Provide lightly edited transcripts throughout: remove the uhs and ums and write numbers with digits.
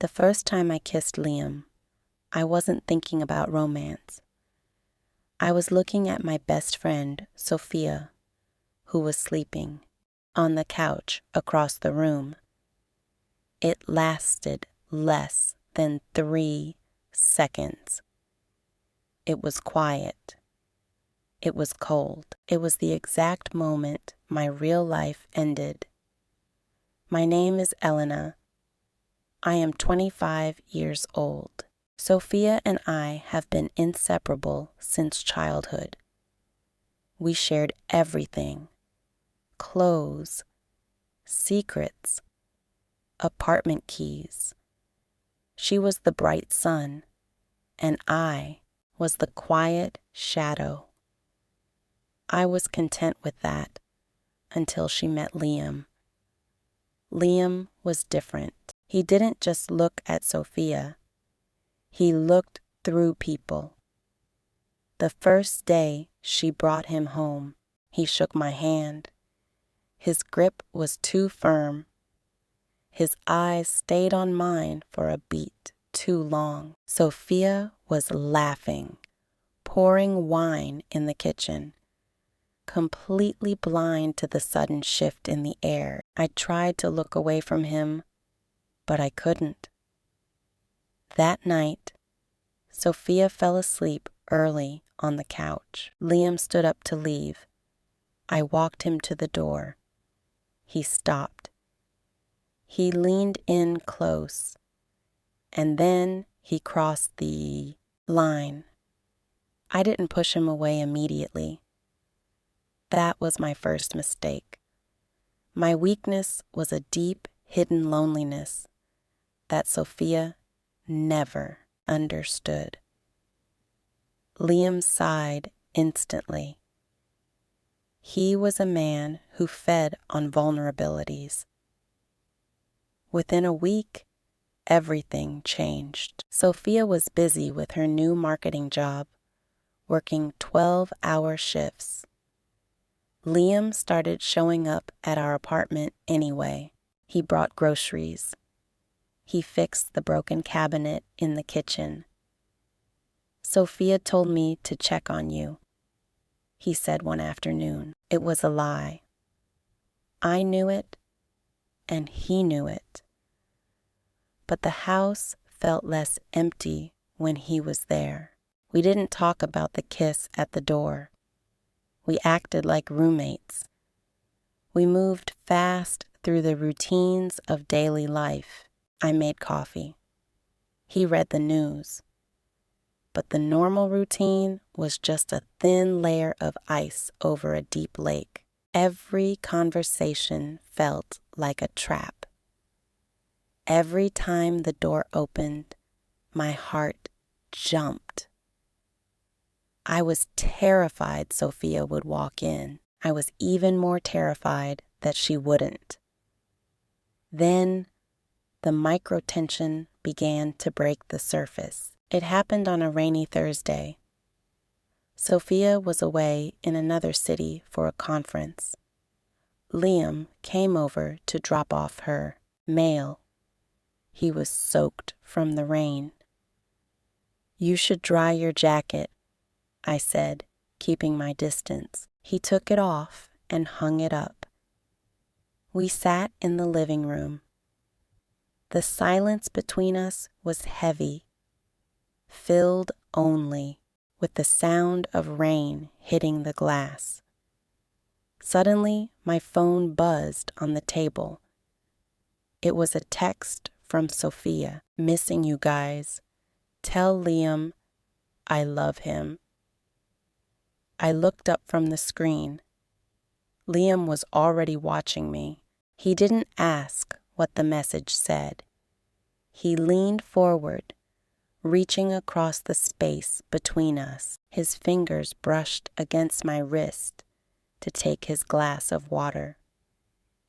The first time I kissed Liam, I wasn't thinking about romance. I was looking at my best friend, Sophia, who was sleeping on the couch across the room. It lasted less than 3 seconds. It was quiet. It was cold. It was the exact moment my real life ended. My name is Elena. I am 25 years old. Sophia and I have been inseparable since childhood. We shared everything: clothes, secrets, apartment keys. She was the bright sun, and I was the quiet shadow. I was content with that until she met Liam. Liam was different. He didn't just look at Sophia. He looked through people. The first day she brought him home, he shook my hand. His grip was too firm. His eyes stayed on mine for a beat too long. Sophia was laughing, pouring wine in the kitchen, completely blind to the sudden shift in the air. I tried to look away from him, but I couldn't. That night, Sophia fell asleep early on the couch. Liam stood up to leave. I walked him to the door. He stopped. He leaned in close, and then he crossed the line. I didn't push him away immediately. That was my first mistake. My weakness was a deep, hidden loneliness that Sophia never understood. Liam sighed instantly. He was a man who fed on vulnerabilities. Within a week, everything changed. Sophia was busy with her new marketing job, working 12-hour shifts. Liam started showing up at our apartment anyway. He brought groceries. He fixed the broken cabinet in the kitchen. Sophia told me to check on you, he said one afternoon. It was a lie. I knew it, and he knew it. But the house felt less empty when he was there. We didn't talk about the kiss at the door. We acted like roommates. We moved fast through the routines of daily life. I made coffee. He read the news. But the normal routine was just a thin layer of ice over a deep lake. Every conversation felt like a trap. Every time the door opened, my heart jumped. I was terrified Sophia would walk in. I was even more terrified that she wouldn't. Then the micro-tension began to break the surface. It happened on a rainy Thursday. Sophia was away in another city for a conference. Liam came over to drop off her mail. He was soaked from the rain. "You should dry your jacket," I said, keeping my distance. He took it off and hung it up. We sat in the living room. The silence between us was heavy, filled only with the sound of rain hitting the glass. Suddenly, my phone buzzed on the table. It was a text from Sophia. "Missing you guys. Tell Liam I love him." I looked up from the screen. Liam was already watching me. He didn't ask what the message said. He leaned forward, reaching across the space between us. His fingers brushed against my wrist to take his glass of water.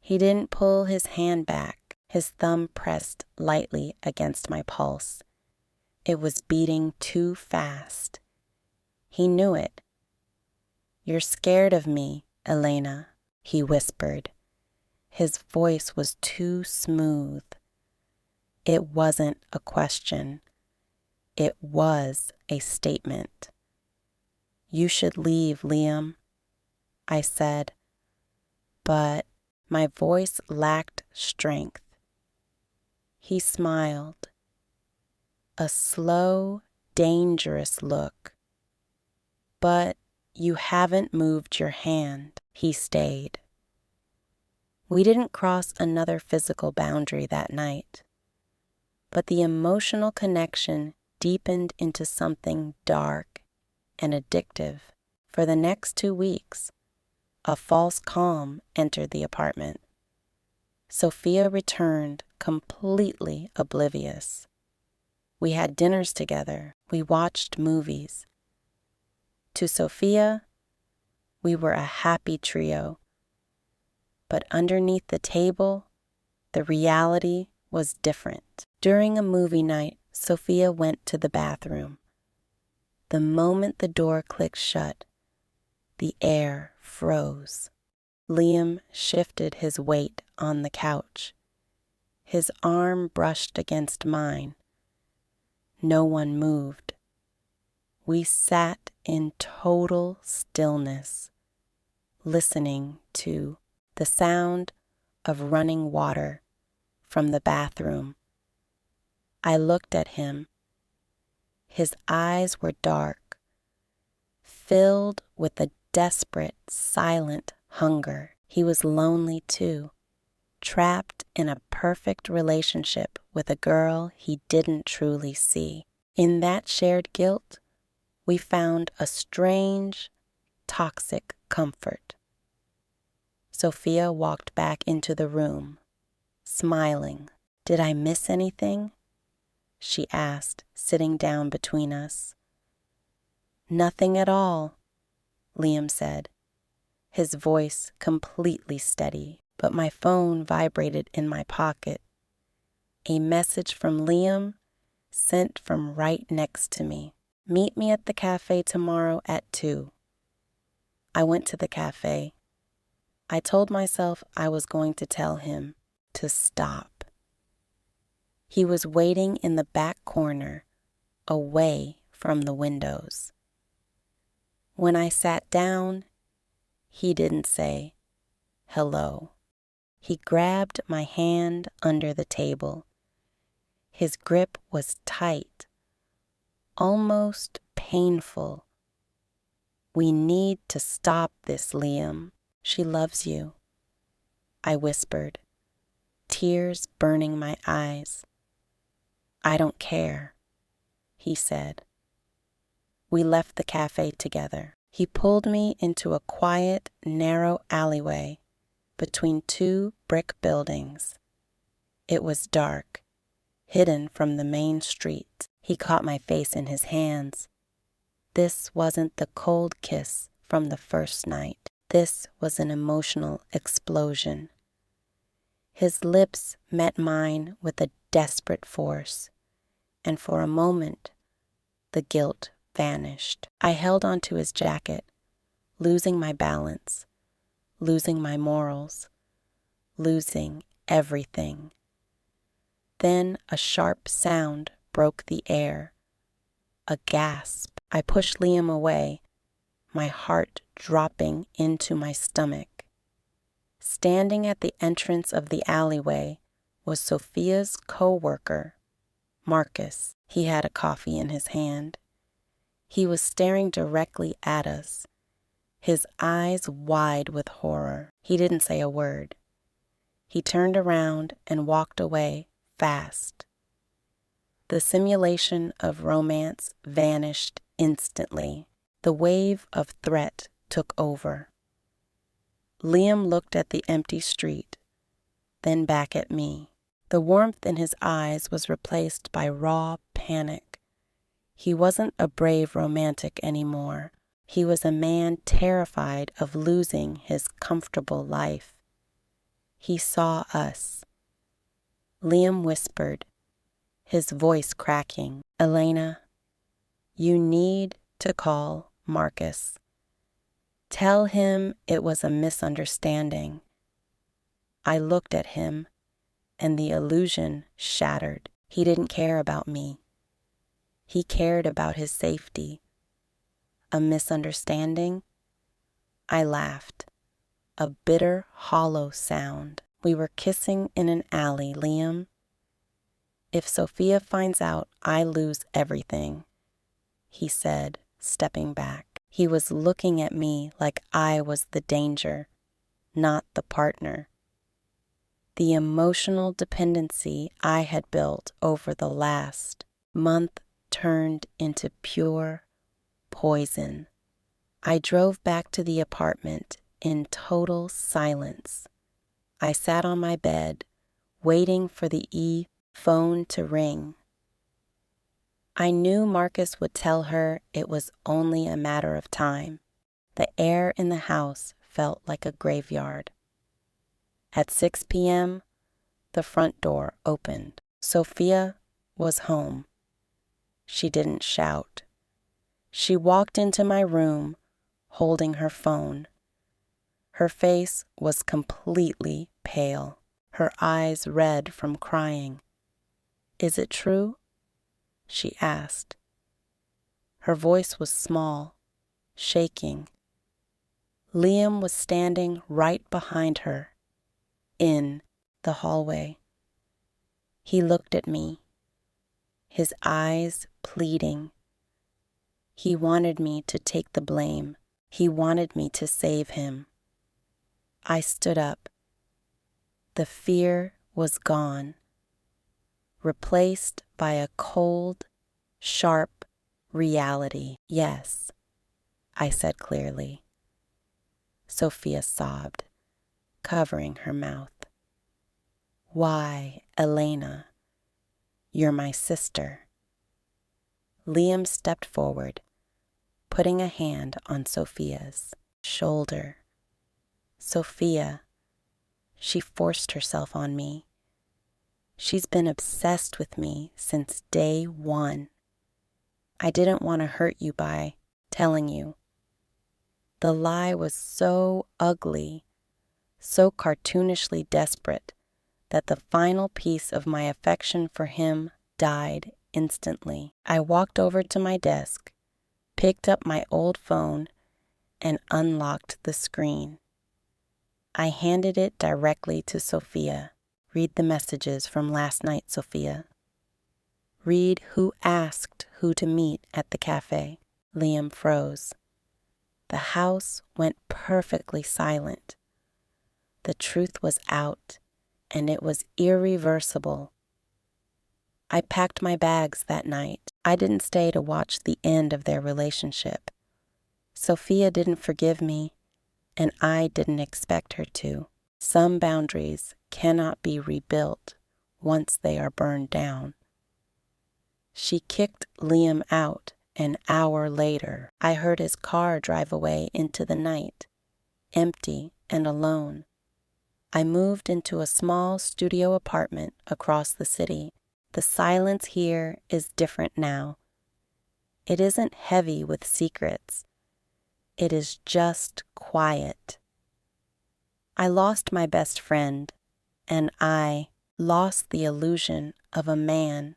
He didn't pull his hand back. His thumb pressed lightly against my pulse. It was beating too fast. He knew it. "You're scared of me, Elena," he whispered. His voice was too smooth. It wasn't a question. It was a statement. "You should leave, Liam," I said, but my voice lacked strength. He smiled, a slow, dangerous look. "But you haven't moved your hand." He stayed. We didn't cross another physical boundary that night, but the emotional connection deepened into something dark and addictive. For the next 2 weeks, a false calm entered the apartment. Sophia returned completely oblivious. We had dinners together. We watched movies. To Sophia, we were a happy trio. But underneath the table, the reality was different. During a movie night, Sophia went to the bathroom. The moment the door clicked shut, the air froze. Liam shifted his weight on the couch. His arm brushed against mine. No one moved. We sat in total stillness, listening to the sound of running water from the bathroom. I looked at him. His eyes were dark, filled with a desperate, silent hunger. He was lonely too, trapped in a perfect relationship with a girl he didn't truly see. In that shared guilt, we found a strange, toxic comfort. Sophia walked back into the room, smiling. "Did I miss anything?" she asked, sitting down between us. "Nothing at all," Liam said, his voice completely steady, but my phone vibrated in my pocket. A message from Liam sent from right next to me. "Meet me at the cafe tomorrow at 2. I went to the cafe. I told myself I was going to tell him to stop. He was waiting in the back corner, away from the windows. When I sat down, he didn't say hello. He grabbed my hand under the table. His grip was tight, almost painful. "We need to stop this, Liam. She loves you," I whispered, tears burning my eyes. "I don't care," he said. We left the cafe together. He pulled me into a quiet, narrow alleyway between 2 brick buildings. It was dark, hidden from the main street. He caught my face in his hands. This wasn't the cold kiss from the first night. This was an emotional explosion. His lips met mine with a desperate force, and for a moment, the guilt vanished. I held onto his jacket, losing my balance, losing my morals, losing everything. Then a sharp sound broke the air, a gasp. I pushed Liam away, my heart dropping into my stomach. Standing at the entrance of the alleyway was Sophia's co-worker, Marcus. He had a coffee in his hand. He was staring directly at us, his eyes wide with horror. He didn't say a word. He turned around and walked away fast. The simulation of romance vanished instantly. The wave of threat took over. Liam looked at the empty street, then back at me. The warmth in his eyes was replaced by raw panic. He wasn't a brave romantic anymore. He was a man terrified of losing his comfortable life. He saw us. Liam whispered, his voice cracking, "Elena, you need to call Marcus. Tell him it was a misunderstanding." I looked at him, and the illusion shattered. He didn't care about me. He cared about his safety. A misunderstanding? I laughed. A bitter, hollow sound. We were kissing in an alley, Liam. If Sophia finds out, I lose everything, he said, stepping back. He was looking at me like I was the danger, not the partner. The emotional dependency I had built over the last month turned into pure poison. I drove back to the apartment in total silence. I sat on my bed, waiting for the phone to ring. I knew Marcus would tell her it was only a matter of time. The air in the house felt like a graveyard. At 6 p.m., the front door opened. Sophia was home. She didn't shout. She walked into my room, holding her phone. Her face was completely pale, her eyes red from crying. "Is it true?" she asked. Her voice was small, shaking. Liam was standing right behind her, in the hallway. He looked at me, his eyes pleading. He wanted me to take the blame. He wanted me to save him. I stood up. The fear was gone, replaced by a cold, sharp reality. "Yes," I said clearly. Sophia sobbed, covering her mouth. "Why, Elena? You're my sister." Liam stepped forward, putting a hand on Sophia's shoulder. "Sophia," she forced herself on me. "She's been obsessed with me since day one. I didn't want to hurt you by telling you." The lie was so ugly, so cartoonishly desperate, that the final piece of my affection for him died instantly. I walked over to my desk, picked up my old phone, and unlocked the screen. I handed it directly to Sophia. "Read the messages from last night, Sophia. Read who asked who to meet at the cafe." Liam froze. The house went perfectly silent. The truth was out, and it was irreversible. I packed my bags that night. I didn't stay to watch the end of their relationship. Sophia didn't forgive me, and I didn't expect her to. Some boundaries cannot be rebuilt once they are burned down. She kicked Liam out. An hour later, I heard his car drive away into the night, empty and alone. I moved into a small studio apartment across the city. The silence here is different now. It isn't heavy with secrets. It is just quiet. I lost my best friend, and I lost the illusion of a man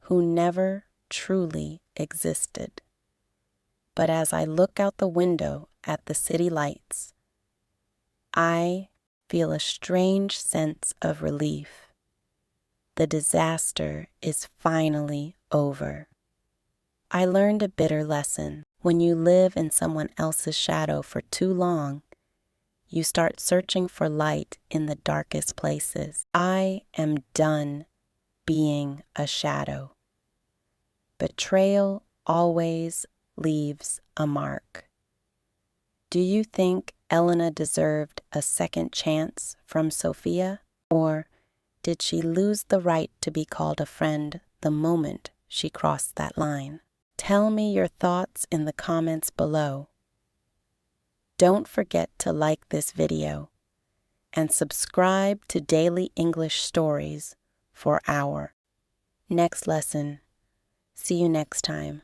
who never truly existed. But as I look out the window at the city lights, I feel a strange sense of relief. The disaster is finally over. I learned a bitter lesson. When you live in someone else's shadow for too long, you start searching for light in the darkest places. I am done being a shadow. Betrayal always leaves a mark. Do you think Elena deserved a second chance from Sophia? Or did she lose the right to be called a friend the moment she crossed that line? Tell me your thoughts in the comments below. Don't forget to like this video and subscribe to Daily English Stories for our next lesson. See you next time.